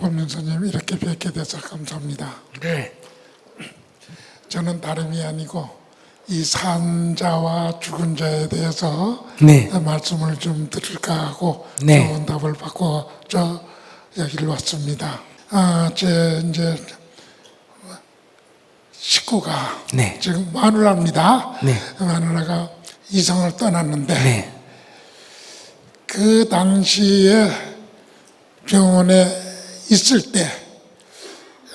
법륜스님 이렇게 뵙게 돼서 감사합니다. 네. 저는 다름이 아니고 이 산자와 죽은 자에 대해서 네. 말씀을 좀 드릴까 하고 네. 좋은 답을 받고 여기를 왔습니다. 제 이제 식구가 네. 지금 마누라입니다. 네. 마누라가 이성을 떠났는데 네. 그 당시에 병원에 있을 때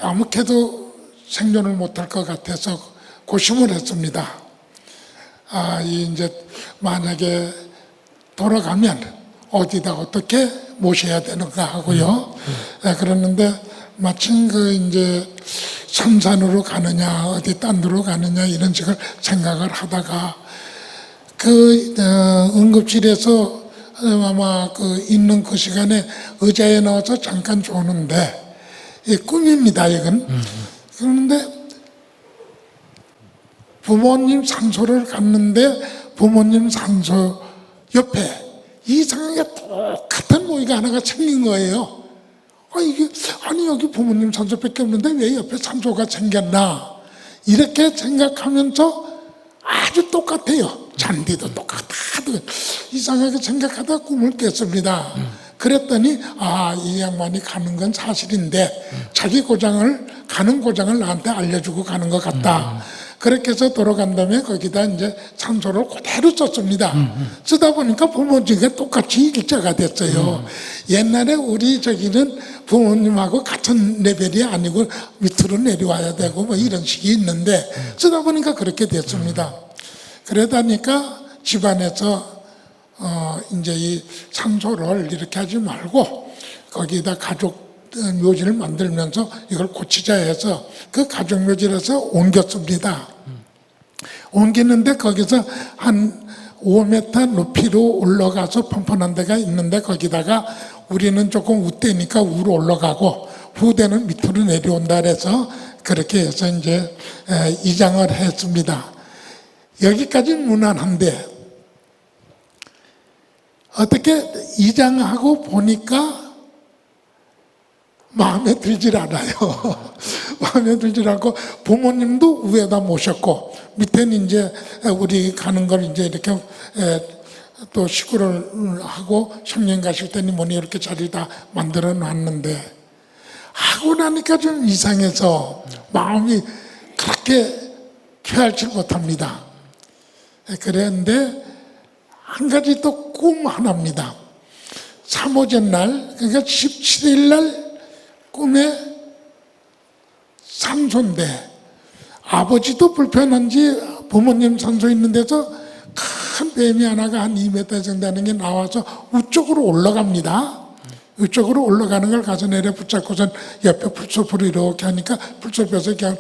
아무개도 생존을 못할 것 같아서 고심을 했습니다. 이제 만약에 돌아가면 어디다 어떻게 모셔야 되는가 하고요. 그랬는데 마침 그 이제 선산으로 가느냐 어디 딴 데로 가느냐 이런 식을 생각을 하다가 그 응급실에서 아마 그 있는 그 시간에 의자에 나와서 잠깐 조는데 이 꿈입니다 이건. 그런데 부모님 산소를 갔는데 부모님 산소 옆에 이상하게 똑같은 모이가 하나가 생긴 거예요. 아니 여기 부모님 산소밖에 없는데 왜 옆에 산소가 생겼나 이렇게 생각하면서 아주 똑같아요. 잔디도 똑같아. 이상하게 생각하다 꿈을 깼습니다. 그랬더니 이 양반이 가는 건 사실인데 자기 가는 고장을 나한테 알려주고 가는 것 같다. 그렇게 해서 돌아간 다음에 거기다 이제 산소를 그대로 썼습니다. 쓰다 보니까 부모님과 똑같이 일자가 됐어요. 옛날에 우리 저기는 부모님하고 같은 레벨이 아니고 밑으로 내려와야 되고 뭐 이런 식이 있는데 쓰다 보니까 그렇게 됐습니다. 그러다니까 집안에서 이제 이 산소를 이렇게 하지 말고 거기다 가족 묘지를 만들면서 이걸 고치자 해서 그 가족 묘지에서 옮겼습니다. 옮기는데 거기서 한 5m 높이로 올라가서 펀펀한 데가 있는데 거기다가 우리는 조금 웃대니까 위로 올라가고 후대는 밑으로 내려온다 그래서 그렇게 해서 이제 이장을 했습니다. 여기까지 무난한데 어떻게 이장하고 보니까 마음에 들질 않아요. 마음에 들질 않고 부모님도 위에다 모셨고 밑에는 이제 우리 가는 걸 이제 이렇게 또 시구를 하고 형님 가실 때니 뭐니 이렇게 자리 다 만들어 놨는데 하고 나니까 좀 이상해서 마음이 그렇게 쾌활치 못합니다. 그랬는데 한 가지 또 꿈 하나입니다. 3호째 날 그러니까 17일 날 꿈에 산소인데 아버지도 불편한지 부모님 산소 있는 데서 큰 뱀이 하나가 한 2m 정도 되는 게 나와서 우쪽으로 올라갑니다. 이쪽으로 올라가는 걸 가서 내려 붙잡고선 옆에 풀숲으로 이렇게 하니까 풀숲에서 그냥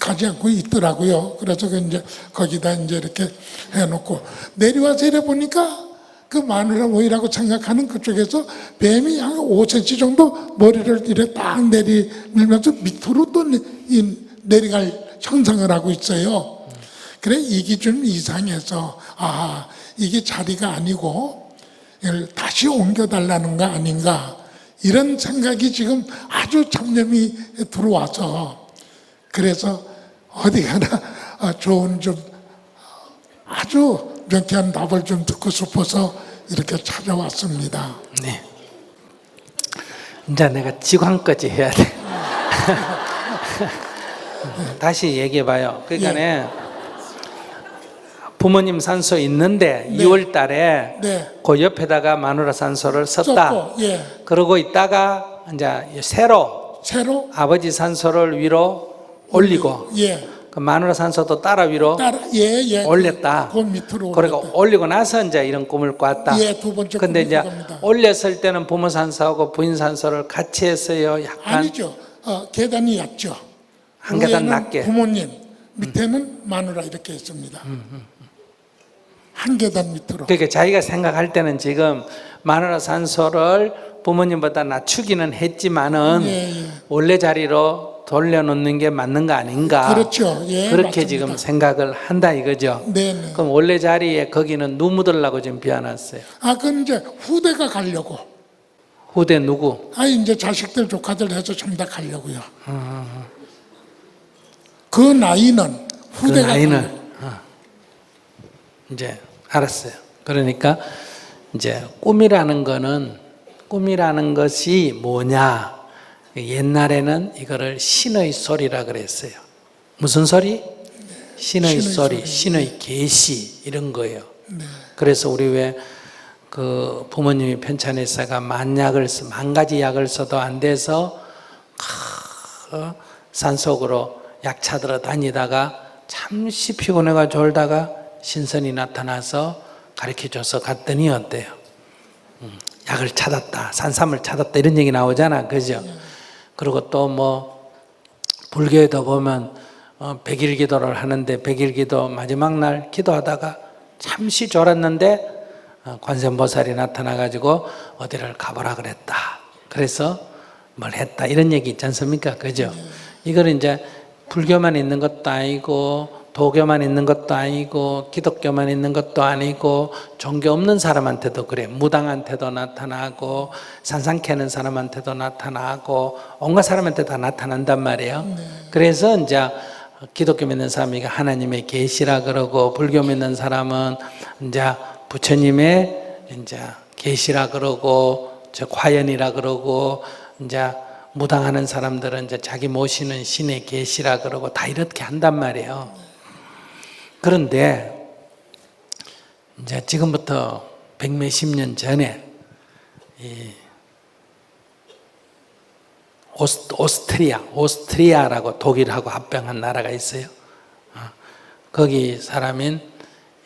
가지 않고 있더라고요. 그래서 이제 거기다 이제 이렇게 해놓고 내려와서 이래 보니까 그 마누라 모이라고 생각하는 그쪽에서 뱀이 한 5cm 정도 머리를 이렇게 딱 내리밀면서 밑으로 또 내려갈 형상을 하고 있어요. 그래 이게 좀 이상해서 이게 자리가 아니고 이걸 다시 옮겨달라는 거 아닌가 이런 생각이 지금 아주 잡념이 들어와서 그래서 어디 가나 좋은 좀 아주 명쾌한 답을 좀 듣고 싶어서 이렇게 찾아왔습니다. 네. 이제 내가 지광까지 해야 돼. 다시 얘기해봐요. 그러니까 부모님 산소 있는데 2월 달에 그 옆에다가 마누라 산소를 썼다. 그러고 있다가 이제 새로 아버지 산소를 위로 올리고 그 마누라 산소도 따라 위로 올렸다. 그 밑으로 그리고 올리고 나서 이제 이런 꿈을 꿨다. 두 번째 근데 이제 겁니다. 올렸을 때는 부모 산소하고 부인 산소를 같이 했어요. 약간 아니죠. 계단이 얕죠. 한 계단 낮게. 부모님 밑에는 마누라 이렇게 있습니다. 한 계단 밑으로. 그러니까 자기가 생각할 때는 지금 마누라 산소를 부모님보다 낮추기는 했지만은 원래 자리로 돌려놓는 게 맞는 거 아닌가? 그렇죠. 그렇게 맞습니다. 지금 생각을 한다 이거죠. 네네. 그럼 원래 자리에 거기는 누 묻으려고 지금 비워놨어요. 그건 이제 후대가 가려고. 후대 누구? 이제 자식들, 조카들 해서 청탁하려고요. 그 나이는 후대가 나이는 이제 알았어요. 그러니까 이제 꿈이라는 것이 뭐냐? 옛날에는 이거를 신의 소리라 그랬어요. 무슨 소리? 신의 소리, 신의 계시 이런 거예요. 그래서 우리 왜 그 부모님이 편찮으사가 만 가지 약을 써도 안 돼서 산속으로 약 찾으러 다니다가 잠시 피곤해가 졸다가 신선이 나타나서 가르쳐줘서 갔더니 어때요? 약을 찾았다, 산삼을 찾았다 이런 얘기 나오잖아, 그죠? 그리고 또 뭐 불교에도 보면 100일 기도를 하는데 100일 기도 마지막 날 기도하다가 잠시 졸았는데 관세음보살이 나타나가지고 어디를 가보라 그랬다. 그래서 뭘 했다 이런 얘기 있지 않습니까? 그죠? 이거는 이제 불교만 있는 것도 아니고 도교만 있는 것도 아니고 기독교만 있는 것도 아니고 종교 없는 사람한테도 그래. 무당한테도 나타나고 산상 캐는 사람한테도 나타나고 온갖 사람한테 다 나타난단 말이에요. 그래서 이제 기독교 믿는 사람이 하나님의 계시라 그러고 불교 믿는 사람은 이제 부처님의 이제 계시라 그러고 저 화연이라 그러고 이제 무당하는 사람들은 이제 자기 모시는 신의 계시라 그러고 다 이렇게 한단 말이에요. 그런데 이제 지금부터 백몇십 년 전에 이 오스트리아라고 독일하고 합병한 나라가 있어요. 거기 사람인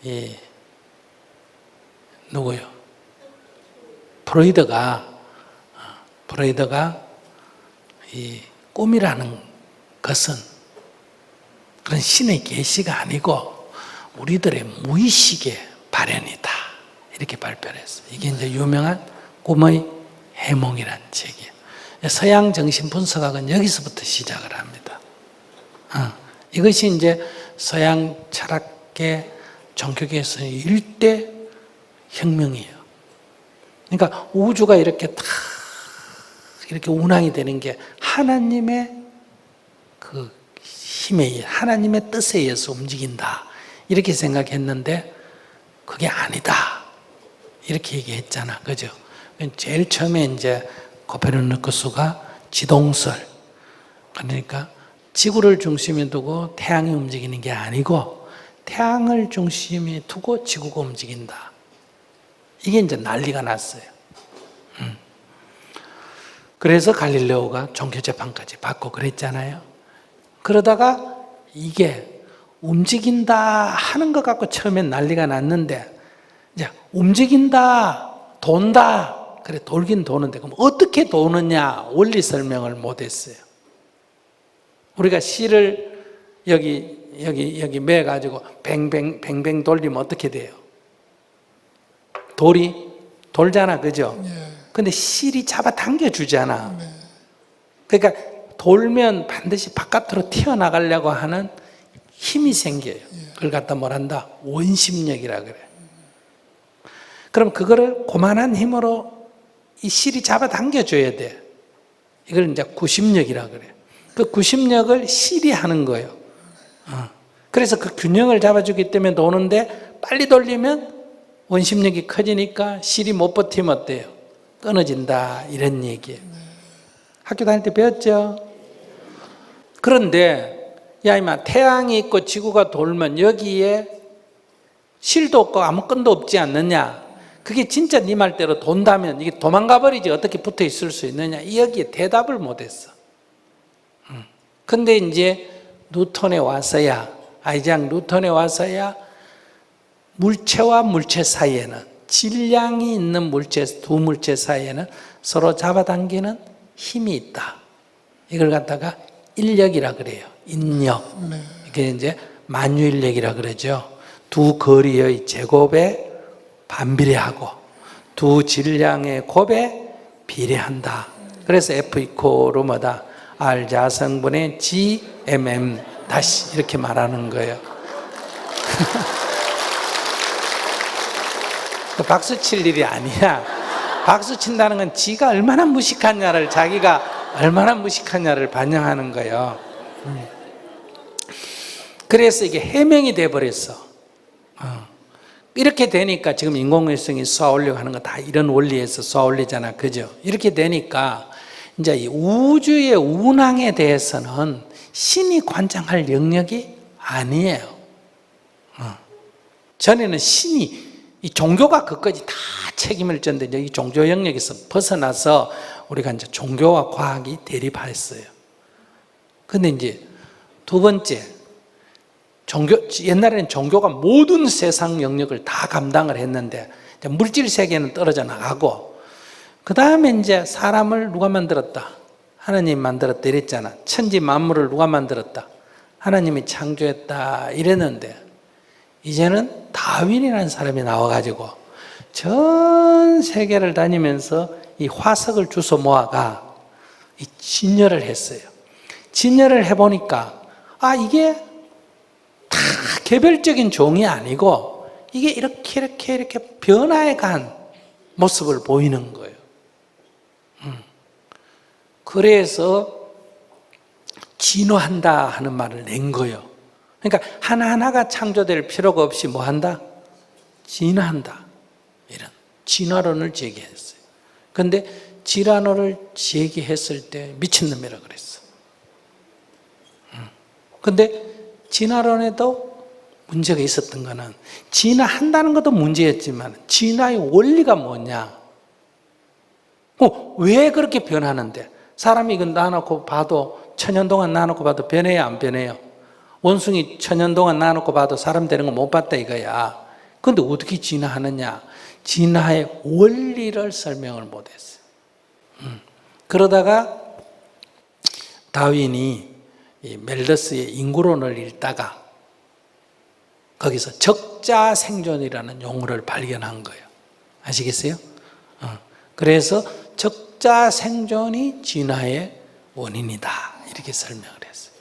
이 누구요? 프로이드가 이 꿈이라는 것은 그런 신의 계시가 아니고 우리들의 무의식의 발현이다. 이렇게 발표를 했어요. 이게 이제 유명한 꿈의 해몽이라는 책이에요. 서양 정신 분석학은 여기서부터 시작을 합니다. 이것이 이제 서양 철학계, 종교계에서 일대 혁명이에요. 그러니까 우주가 이렇게 다 이렇게 운항이 되는 게 하나님의 그 힘에 의해, 하나님의 뜻에 의해서 움직인다. 이렇게 생각했는데 그게 아니다. 이렇게 얘기했잖아. 그죠? 제일 처음에 이제 코페르니쿠스가 지동설, 그러니까 지구를 중심에 두고 태양이 움직이는 게 아니고 태양을 중심에 두고 지구가 움직인다. 이게 이제 난리가 났어요. 그래서 갈릴레오가 종교재판까지 받고 그랬잖아요. 그러다가 이게 움직인다 하는 것 갖고 처음엔 난리가 났는데 이제 움직인다, 돈다. 그래 돌긴 도는데 그럼 어떻게 도느냐 원리 설명을 못했어요. 우리가 실을 여기 매 가지고 뱅뱅 돌리면 어떻게 돼요? 돌이 돌잖아, 그죠? 근데 실이 잡아당겨 주잖아. 그러니까 돌면 반드시 바깥으로 튀어나가려고 하는 힘이 생겨요. 그걸 갖다 뭐란다? 원심력이라 그래. 그럼 그거를 고만한 힘으로 이 실이 잡아당겨 줘야 돼. 이걸 이제 구심력이라 그래. 그 구심력을 실이 하는 거예요. 그래서 그 균형을 잡아주기 때문에 도는데 빨리 돌리면 원심력이 커지니까 실이 못 버티면 어때요? 끊어진다. 이런 얘기예요. 학교 다닐 때 배웠죠? 그런데 야 이마 태양이 있고 지구가 돌면 여기에 실도 없고 아무 끈도 없지 않느냐? 그게 진짜 네 말대로 돈다면 이게 도망가 버리지 어떻게 붙어 있을 수 있느냐? 여기에 대답을 못했어. 근데 이제 뉴턴에 와서야, 아이작 뉴턴에 와서야 물체와 물체 사이에는, 질량이 있는 물체, 두 물체 사이에는 서로 잡아당기는 힘이 있다. 이걸 갖다가 인력이라 그래요. 인력. 이게 이제 만유인력이라 그러죠. 두 거리의 제곱에 반비례하고 두 질량의 곱에 비례한다. 그래서 F 이코로 뭐다? R 자성분의 GMM 다시 이렇게 말하는 거예요. 박수 칠 일이 아니야. 박수 친다는 건 지가 얼마나 무식하냐를, 자기가 얼마나 무식하냐를 반영하는 거예요. 그래서 이게 해명이 돼버렸어. 이렇게 되니까 지금 인공위성이 쏘아 올리고 하는 거 다 이런 원리에서 쏘아 올리잖아. 그죠? 이렇게 되니까 이제 이 우주의 운항에 대해서는 신이 관장할 영역이 아니에요. 전에는 신이, 이 종교가 그까지 다 책임을 졌는데 이 종교 영역에서 벗어나서 우리가 이제 종교와 과학이 대립했어요. 근데 이제 두 번째, 옛날에는 종교가 모든 세상 영역을 다 감당을 했는데 이제 물질 세계는 떨어져 나가고, 그 다음에 이제 사람을 누가 만들었다? 하나님이 만들었다 이랬잖아. 천지 만물을 누가 만들었다? 하나님이 창조했다 이랬는데, 이제는 다윈이라는 사람이 나와가지고 전 세계를 다니면서 이 화석을 주워 모아가 이 진열을 했어요. 진열을 해보니까 이게 다 개별적인 종이 아니고 이게 이렇게 변화해 간 모습을 보이는 거예요. 그래서 진화한다 하는 말을 낸 거예요. 그러니까 하나하나가 창조될 필요가 없이 뭐 한다? 진화한다. 이런 진화론을 제기했어요. 그런데 진화론을 제기했을 때 미친놈이라고 그랬어. 그런데 진화론에도 문제가 있었던 거는, 진화한다는 것도 문제였지만 진화의 원리가 뭐냐? 왜 그렇게 변하는데? 사람이 이건 놔놓고 봐도, 천년 동안 놔놓고 봐도 변해요, 안 변해요? 원숭이 천년 동안 놔놓고 봐도 사람 되는 거 못 봤다 이거야. 그런데 어떻게 진화하느냐? 진화의 원리를 설명을 못했어요. 그러다가 다윈이 이 멜더스의 인구론을 읽다가 거기서 적자 생존이라는 용어를 발견한 거예요. 아시겠어요? 그래서 적자 생존이 진화의 원인이다 이렇게 설명을 했어요.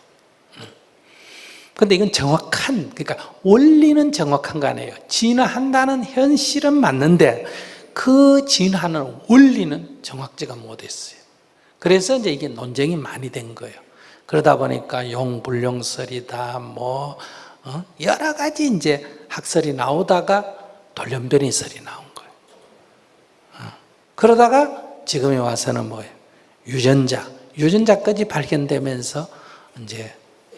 그런데 이건 정확한, 그러니까 원리는 정확한 거 아니에요. 진화한다는 현실은 맞는데 그 진화하는 원리는 정확지가 못했어요. 그래서 이제 이게 논쟁이 많이 된 거예요. 그러다 보니까 용불용설이다, 여러 가지 이제 학설이 나오다가 돌연변이설이 나온 거예요. 그러다가 지금에 와서는 뭐예요? 유전자까지 발견되면서 이제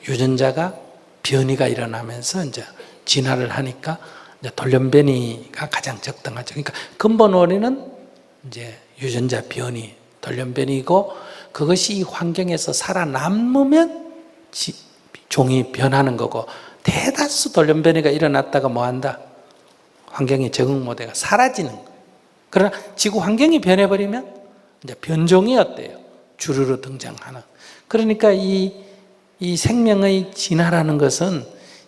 유전자가 변이가 일어나면서 이제 진화를 하니까 이제 돌연변이가 가장 적당하죠. 그러니까 근본 원인은 이제 유전자 변이, 돌연변이고, 그것이 이 환경에서 살아남으면 종이 변하는 거고, 대다수 돌연변이가 일어났다가 뭐 한다? 환경에 적응 못해가 사라지는 거예요. 그러나 지구 환경이 변해버리면 이제 변종이 어때요? 주르르 등장하는. 그러니까 이 생명의 진화라는 것은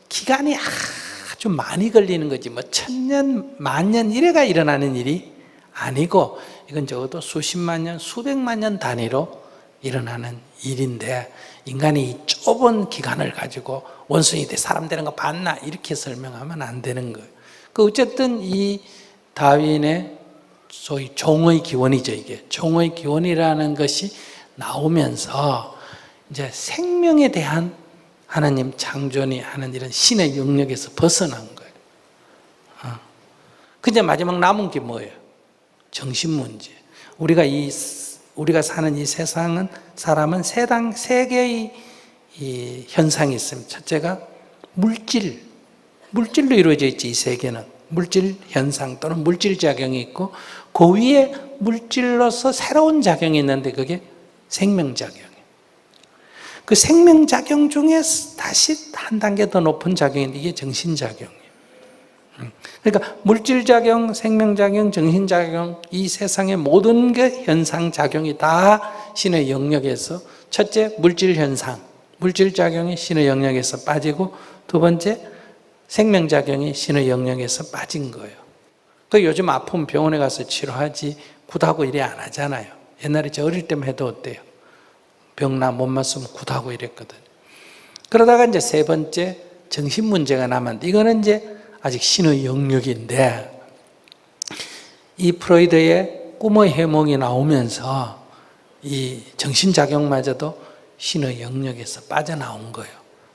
기간이 아주 많이 걸리는 거지, 뭐 천년, 만년 이래가 일어나는 일이 아니고, 이건 적어도 수십만 년, 수백만 년 단위로 일어나는 일인데, 인간이 이 좁은 기간을 가지고 원숭이 돼 사람 되는 거 봤나 이렇게 설명하면 안 되는 거예요. 어쨌든 이 다윈의 소위 종의 기원이죠. 이게 종의 기원이라는 것이 나오면서 이제 생명에 대한 하나님 창조니 하는 이런 신의 영역에서 벗어난 거예요. 근데 마지막 남은 게 뭐예요? 정신 문제. 우리가 사는 이 세상은, 사람은 세 개의 이 현상이 있습니다. 첫째가 물질로 이루어져 있지. 이 세계는 물질 현상 또는 물질 작용이 있고, 그 위에 물질로서 새로운 작용이 있는데 그게 생명작용이에요. 그 생명작용 중에 다시 한 단계 더 높은 작용인데 이게 정신작용이에요. 그러니까 물질작용, 생명작용, 정신작용, 이 세상의 모든 게 현상작용이 다 신의 영역에서, 첫째 물질현상, 물질작용이 신의 영역에서 빠지고, 두 번째 생명작용이 신의 영역에서 빠진 거예요. 그 요즘 아프면 병원에 가서 치료하지 굿하고 이래 안 하잖아요. 옛날에 저 어릴 때만 해도 어때요? 병나 못 맞으면 굿하고 이랬거든요. 그러다가 이제 세 번째 정신 문제가 남았는데, 이거는 이제 아직 신의 영역인데, 이 프로이드의 꿈의 해몽이 나오면서 이 정신작용마저도 신의 영역에서 빠져나온 거예요.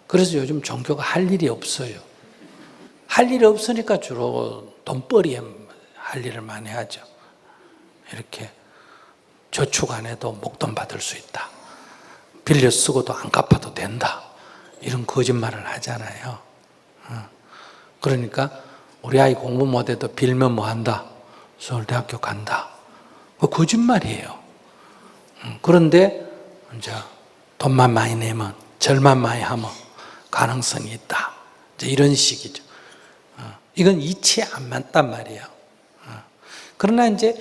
그래서 요즘 종교가 할 일이 없어요. 할 일이 없으니까 주로 돈벌이에 할 일을 많이 하죠. 이렇게 저축 안 해도 목돈 받을 수 있다. 빌려 쓰고도 안 갚아도 된다. 이런 거짓말을 하잖아요. 그러니까 우리 아이 공부 못해도 빌면 뭐 한다? 서울대학교 간다. 그 거짓말이에요. 그런데 이제 돈만 많이 내면, 절만 많이 하면 가능성이 있다. 이제 이런 식이죠. 이건 이치에 안 맞단 말이에요. 그러나 이제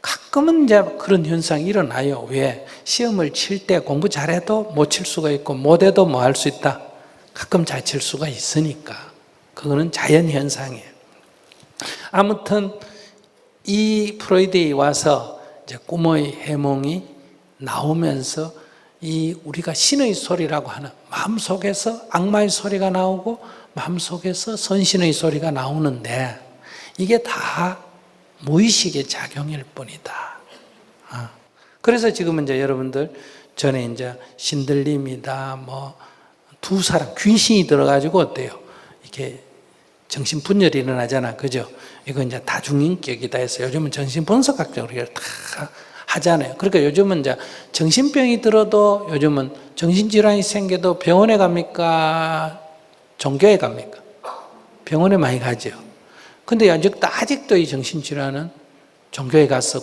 가끔은 이제 그런 현상이 일어나요. 왜? 시험을 칠 때 공부 잘해도 못 칠 수가 있고, 못해도 뭐 할 수 있다? 가끔 잘 칠 수가 있으니까. 그거는 자연 현상이에요. 아무튼 이 프로이드에 와서 이제 꿈의 해몽이 나오면서 이 우리가 신의 소리라고 하는 마음속에서 악마의 소리가 나오고 마음속에서 선신의 소리가 나오는데 이게 다 무의식의 작용일 뿐이다. 그래서 지금 이제 여러분들 전에 이제 신들림이다 뭐 두 사람 귀신이 들어가지고 어때요? 이렇게 정신분열이 일어나잖아, 그죠? 이거 이제 다중인격이다 해서 요즘은 정신분석학적으로 이걸 다 하잖아요. 그러니까 요즘은 이제 정신병이 들어도 요즘은 정신질환이 생겨도 병원에 갑니까? 종교에 갑니까? 병원에 많이 가죠. 근데 아직도 이 정신질환은 종교에 가서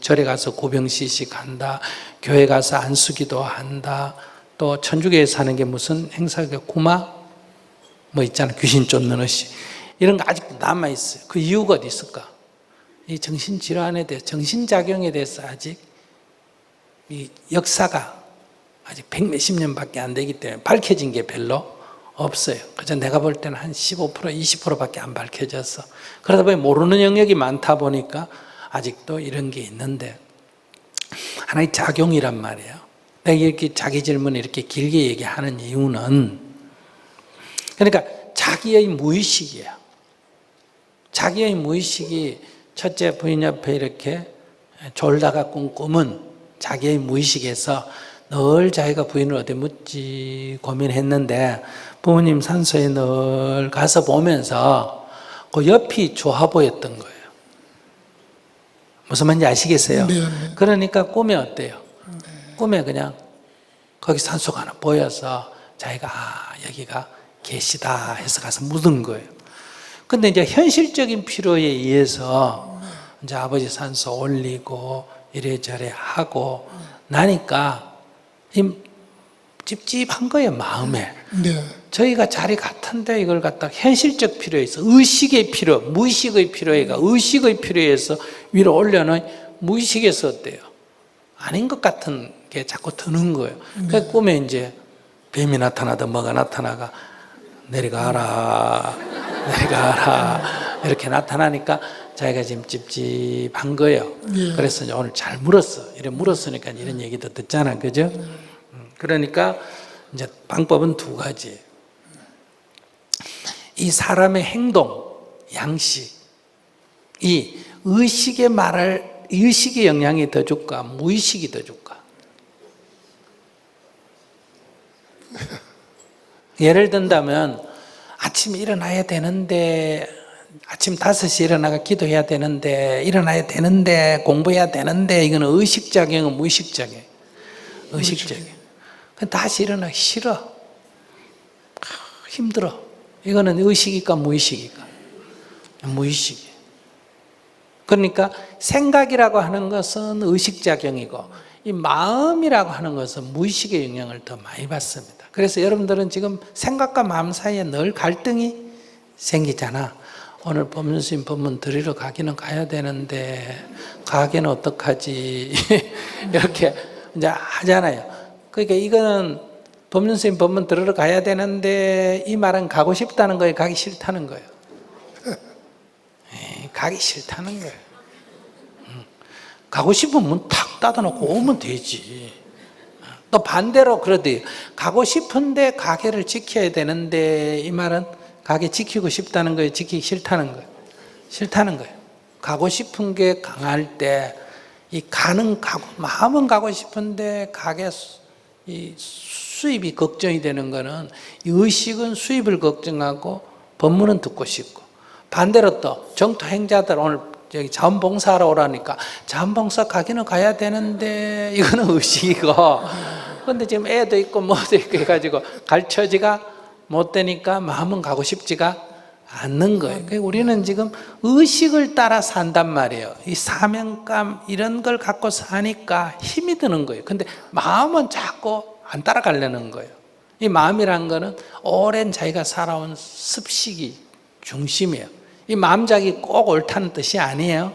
절에 가서 구병시식 한다. 교회 가서 안수기도 한다. 또 천주교에 사는 게 무슨 행사가 구마? 뭐 있잖아. 귀신 쫓는 의식. 이런 거 아직도 남아있어요. 그 이유가 어디 있을까? 이 정신질환에 대해서, 정신작용에 대해서 아직 이 역사가 아직 100몇십 년밖에 안 되기 때문에 밝혀진 게 별로 없어요. 그저 내가 볼 때는 한 15%, 20%밖에 안 밝혀져서 그러다 보니 모르는 영역이 많다 보니까 아직도 이런 게 있는데 하나의 작용이란 말이에요. 내가 이렇게 자기 질문을 이렇게 길게 얘기하는 이유는 그러니까 자기의 무의식이에요. 자기의 무의식이 첫째 부인 옆에 이렇게 졸다가 꾼 꿈은 자기의 무의식에서 늘 자기가 부인을 어디 묻지 고민했는데 부모님 산소에 늘 가서 보면서 그 옆이 좋아 보였던 거예요. 무슨 말인지 아시겠어요? 네. 그러니까 꿈에 어때요? 꿈에 그냥 거기 산소가 하나 보여서 자기가 여기가 계시다 해서 가서 묻은 거예요. 근데 이제 현실적인 필요에 의해서 이제 아버지 산소 올리고 이래저래 하고 나니까 찝찝한 거예요, 마음에. 네. 저희가 자리 같은데 이걸 갖다가 현실적 필요에 의해서 의식의 필요, 무의식의 필요가 의식의 필요에 의해서 위로 올려놓은 무의식에서 어때요? 아닌 것 같은 게 자꾸 드는 거예요. 그 꿈에 이제 뱀이 나타나든 뭐가 나타나가 내려가라 이렇게 나타나니까 자기가 지금 찝찝한 거예요. 그래서 이제 오늘 잘 물었어. 이래 물었으니까 이런 얘기도 듣잖아, 그죠? 그러니까 이제 방법은 두 가지. 이 사람의 행동, 양식, 이 의식의 영향이 더 줄까, 무의식이 더 줄까? 예를 든다면 아침에 일어나야 되는데 아침 5시에 일어나가 기도해야 되는데 일어나야 되는데 공부해야 되는데 이거는 의식작용은 무의식작용. 의식작용. 다시 일어나기 싫어. 힘들어. 이거는 의식일까 무의식일까? 무의식이에요. 그러니까 생각이라고 하는 것은 의식작용이고 이 마음이라고 하는 것은 무의식의 영향을 더 많이 받습니다. 그래서 여러분들은 지금 생각과 마음 사이에 늘 갈등이 생기잖아. 오늘 법륜스님 법문 드리러 가기는 가야 되는데 가기는 어떡하지 이렇게 이제 하잖아요. 그러니까 이거는 법륜스님 법문 들으러 가야 되는데 이 말은 가고 싶다는 거예요, 가기 싫다는 거예요? 가기 싫다는 거예요. 가고 싶으면 문 탁 닫아놓고 오면 되지. 또 반대로 그러대요. 가고 싶은데 가게를 지켜야 되는데 이 말은 가게 지키고 싶다는 거예요, 지키기 싫다는 거예요? 싫다는 거예요. 가고 싶은 게 강할 때 이 마음은 가고 싶은데 이 수입이 걱정이 되는 거는, 이 의식은 수입을 걱정하고 법문은 듣고 싶고, 반대로 또 정토 행자들 오늘 여기 자원봉사하러 오라니까 자원봉사 가기는 가야 되는데 이거는 의식이고, 근데 지금 애도 있고 뭐도 있고 해가지고 갈 처지가 못 되니까 마음은 가고 싶지가 않는 거예요. 그러니까 우리는 지금 의식을 따라 산단 말이에요. 이 사명감 이런 걸 갖고 사니까 힘이 드는 거예요. 근데 마음은 자꾸 안 따라가려는 거예요. 이 마음이란 거는 오랜 자기가 살아온 습식이 중심이에요. 이 마음작이 꼭 옳다는 뜻이 아니에요.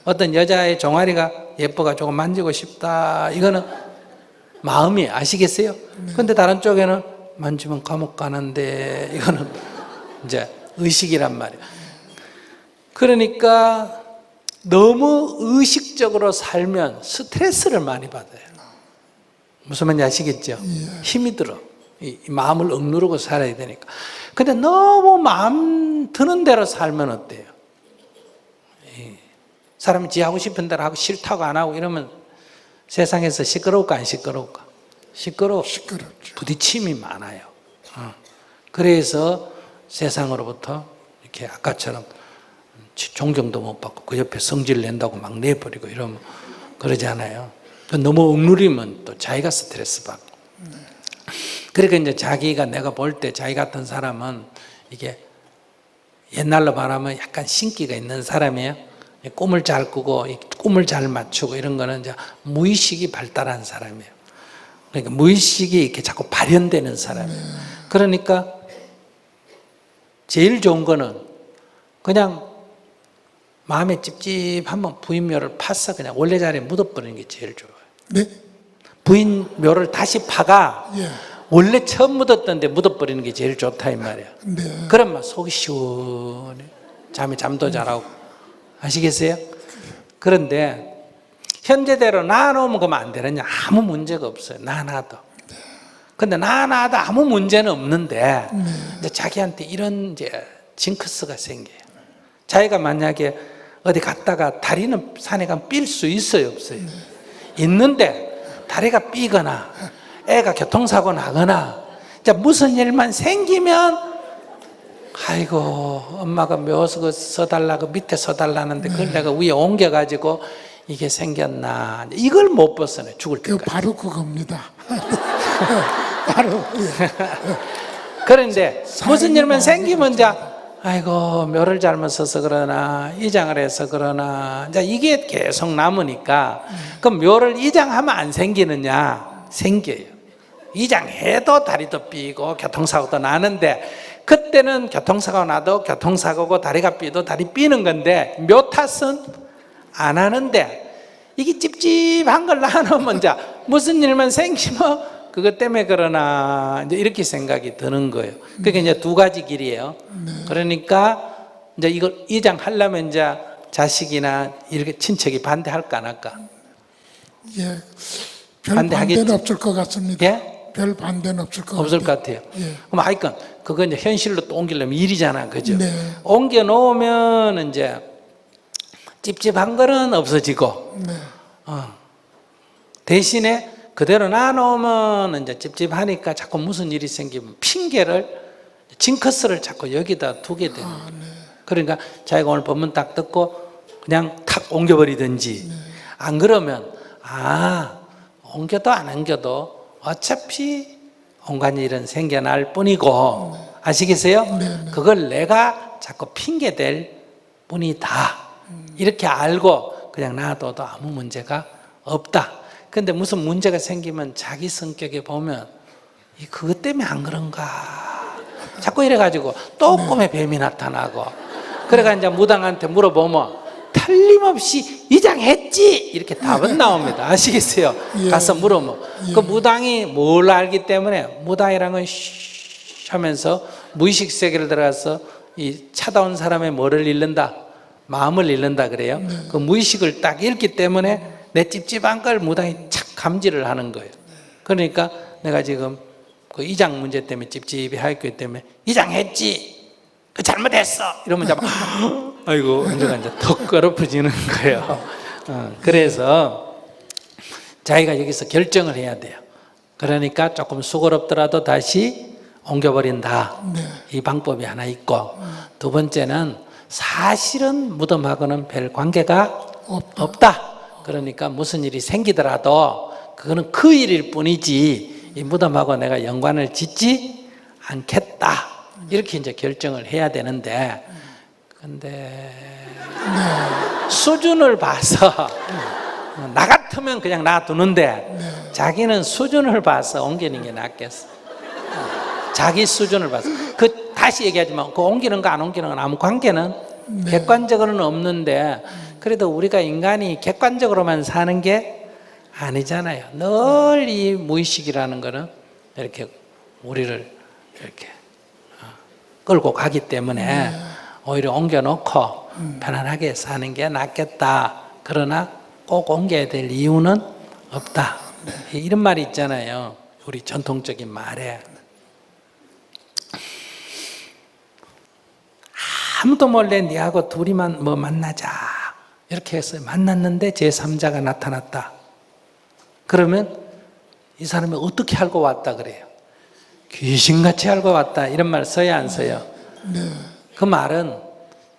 어떤 여자의 종아리가 예뻐가지고 만지고 싶다, 이거는 마음이, 아시겠어요? 근데 다른 쪽에는 만지면 감옥 가는데, 이거는 이제 의식이란 말이에요. 그러니까 너무 의식적으로 살면 스트레스를 많이 받아요. 무슨 말인지 아시겠죠? 힘이 들어. 이 마음을 억누르고 살아야 되니까. 근데 너무 마음 드는 대로 살면 어때요? 사람이 지 하고 싶은 대로 하고 싫다고 안 하고 이러면 세상에서 시끄러울까 안 시끄러울까? 시끄럽죠. 부딪힘이 많아요. 그래서 세상으로부터 이렇게 아까처럼 존경도 못 받고 그 옆에 성질 낸다고 막 내버리고 이러면 그러잖아요. 너무 억누르면 또 자기가 스트레스 받고. 그러니까 이제 자기가, 내가 볼 때 자기 같은 사람은 이게 옛날로 말하면 약간 신기가 있는 사람이에요. 꿈을 잘 꾸고 꿈을 잘 맞추고 이런 거는 이제 무의식이 발달한 사람이에요. 그러니까 무의식이 이렇게 자꾸 발현되는 사람이에요. 그러니까 제일 좋은 거는 그냥 마음에 찝찝하면 부인 묘를 파서 그냥 원래 자리에 묻어버리는 게 제일 좋아요. 네? 부인 묘를 다시 파가 예. 원래 처음 묻었던 데 묻어버리는 게 제일 좋다 이 말이야. 네. 그러면 속이 시원해. 잠도 잘하고. 아시겠어요? 그런데 현재대로 놔놓으면 그러면 안 되느냐? 아무 문제가 없어요. 놔놔도. 근데 놔놔도 아무 문제는 없는데 이제 자기한테 이런 이제 징크스가 생겨요. 자기가 만약에 어디 갔다가 다리는 산에 가면 삘 수 있어요, 없어요? 있는데 다리가 삐거나 애가 교통사고 나거나 이제 무슨 일만 생기면 아이고 엄마가 묘 써달라고 밑에 써달라는데 그걸 내가 위에 옮겨가지고 이게 생겼나, 이걸 못 벗어내 죽을 때까지. 바로 그겁니다. 바로. 그런데 무슨 일만 생기면 이제 아이고 묘를 잘못 써서 그러나 이장을 해서 그러나 이제 이게 계속 남으니까 그럼 묘를 이장하면 안 생기느냐? 생겨요. 이장해도 다리도 삐고 교통사고도 나는데, 그때는 교통사고 나도 교통사고고 다리가 삐도 다리 삐는 건데 묘 탓은 안 하는데, 이게 찝찝한 걸 놔놓으면 이제 무슨 일만 생기면 그것 때문에 그러나 이제 이렇게 생각이 드는 거예요. 그게 이제 두 가지 길이에요. 그러니까 이제 이걸 이장하려면 이제 자식이나 이렇게 친척이 반대할까 안 할까? 예. 별 반대는 없을 것 같습니다. 예? 별 반대는 없을 것 없을 같아요. 것 같아요. 예. 그럼 하여간 그거 이제 현실로 또 옮기려면 일이잖아, 그죠? 네. 옮겨 놓으면 이제 찝찝한 거는 없어지고, 네. 대신에 그대로 놔놓으면 이제 찝찝하니까 자꾸 무슨 일이 생기면 핑계를, 징크스를 자꾸 여기다 두게 되는 거예요. 네. 그러니까 자기가 오늘 법문 딱 듣고 그냥 탁 옮겨버리든지, 안 그러면 옮겨도 안 옮겨도 어차피 온갖 일은 생겨날 뿐이고, 아시겠어요? 그걸 내가 자꾸 핑계댈 뿐이다, 이렇게 알고 그냥 놔둬도 아무 문제가 없다. 근데 무슨 문제가 생기면 자기 성격에 보면 그것 때문에 안 그런가 자꾸 이래가지고 또 꿈에 뱀이 나타나고, 그래가 이제 무당한테 물어보면 틀림없이 이장했지 이렇게 답은 나옵니다. 아시겠어요? 예. 가서 물으면 그 무당이 뭘 알기 때문에, 무당이란 건 하면서 무의식 세계를 들어가서 이 찾아온 사람의 뭐를 잃는다? 마음을 잃는다 그래요. 그 무의식을 딱 잃기 때문에 내 찝찝한 걸 무당이 착 감지를 하는 거예요. 그러니까 내가 지금 그 이장 문제 때문에 찝찝이 하기 때문에 이장했지, 그 잘못했어 이러면 이제 막 아이고 언제가 이제 더 더럽어지는 거예요. 그래서 자기가 여기서 결정을 해야 돼요. 그러니까 조금 수고롭더라도 다시 옮겨버린다. 네. 이 방법이 하나 있고, 두 번째는 사실은 무덤하고는 별 관계가 없다. 그러니까 무슨 일이 생기더라도 그거는 그 일일 뿐이지 이 무덤하고 내가 연관을 짓지 않겠다. 이렇게 이제 결정을 해야 되는데, 근데 수준을 봐서 나 같으면 그냥 놔두는데 자기는 수준을 봐서 옮기는 게 낫겠어. 자기 수준을 봐서. 그 다시 얘기하지만 그 옮기는 거 안 옮기는 건 아무 관계는 객관적으로는 없는데, 그래도 우리가 인간이 객관적으로만 사는 게 아니잖아요. 늘 이 무의식이라는 거는 이렇게 우리를 이렇게 끌고 가기 때문에 오히려 옮겨놓고 편안하게 사는 게 낫겠다. 그러나 꼭 옮겨야 될 이유는 없다. 이런 말이 있잖아요. 우리 전통적인 말에. 아무도 몰래 네하고 둘이만 뭐 만나자. 이렇게 해서 만났는데 제3자가 나타났다. 그러면 이 사람이 어떻게 알고 왔다 그래요? 귀신같이 알고 왔다. 이런 말 써야 안 써요? 그 말은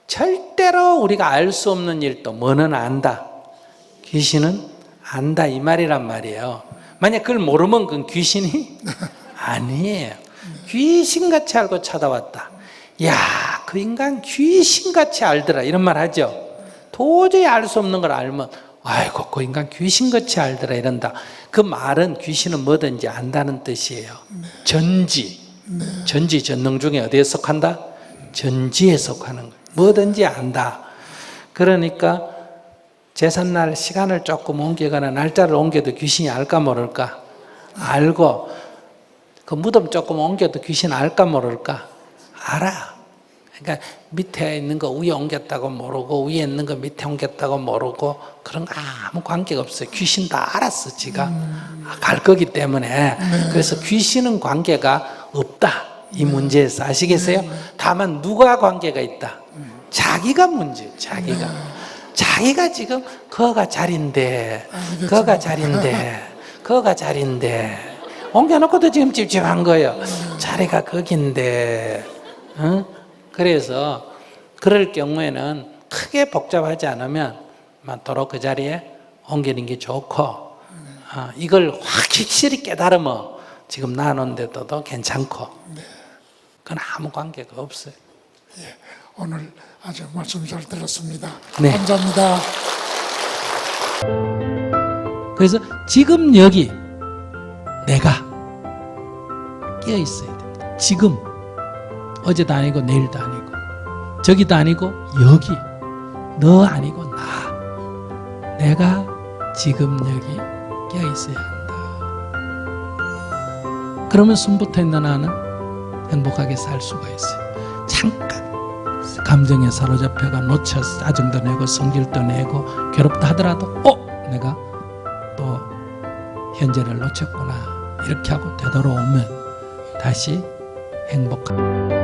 절대로 우리가 알 수 없는 일도 뭐는 안다. 귀신은 안다 이 말이란 말이에요. 만약 그걸 모르면 그건 귀신이 아니에요. 귀신같이 알고 찾아왔다. 야, 그 인간 귀신같이 알더라 이런 말 하죠. 도저히 알 수 없는 걸 알면 아이고 그 인간 귀신같이 알더라 이런다. 그 말은 귀신은 뭐든지 안다는 뜻이에요. 전지. 전지 전능 중에 어디에 속한다? 전지에 속하는 거예요. 뭐든지 안다. 그러니까 제삿날 시간을 조금 옮기거나 날짜를 옮겨도 귀신이 알까 모를까? 알고, 그 무덤 조금 옮겨도 귀신 알까 모를까? 알아. 그러니까 밑에 있는 거 위에 옮겼다고 모르고 위에 있는 거 밑에 옮겼다고 모르고 그런 거 아무 관계가 없어요. 귀신 다 알았어 지가 갈 거기 때문에. 그래서 귀신은 관계가 없다 이 문제에서. 아시겠어요? 다만 누가 관계가 있다? 자기가 문제예요. 자기가 지금 거가 자리인데 거가 자리인데 거가 자리인데 옮겨놓고도 지금 찝찝한 거예요. 자리가 거긴데. 그래서 그럴 경우에는 크게 복잡하지 않으면 도로 그 자리에 옮기는 게 좋고, 이걸 확실히 깨달으면 지금 나눈 데도 괜찮고, 그건 아무 관계가 없어요. 예, 오늘 아주 말씀 잘 들었습니다. 네. 감사합니다. 그래서 지금 여기 내가 깨어 있어야 됩니다. 지금. 어제도 아니고 내일도 아니고 저기도 아니고 여기. 너 아니고 나. 내가 지금 여기 깨어 있어야 한다. 그러면 숨부터 있는 나는 행복하게 살 수가 있어요. 잠깐 감정에 사로잡혀가 놓쳐서 짜증도 내고 성질도 내고 괴롭다 하더라도 내가 또 현재를 놓쳤구나 이렇게 하고 되돌아오면 다시 행복한